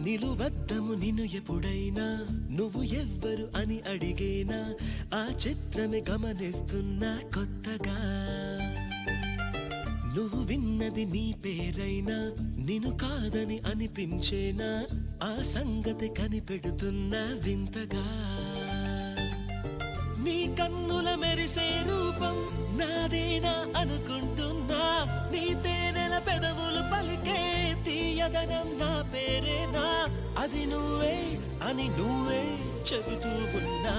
నిలువద్దము నిన్ను ఎప్పుడైనా నువ్వు ఎవ్వరు అని అడిగేనా ఆ చిత్రమే గమనిస్తున్నా కొత్తగా నువ్వు విన్నది నీ పేరైనా నిన్ను కాదని అనిపించేనా ఆ సంగతి కనిపెడుతున్నా వింతగా నీ కన్నుల మెరిసే రూపం నాదేనా అనుకుంటున్నా నీ తేనెల పెదవులు పలికే తీయదనం నా పేరేనా అది నువ్వే అని నువ్వే చెబుతూ ఉన్నా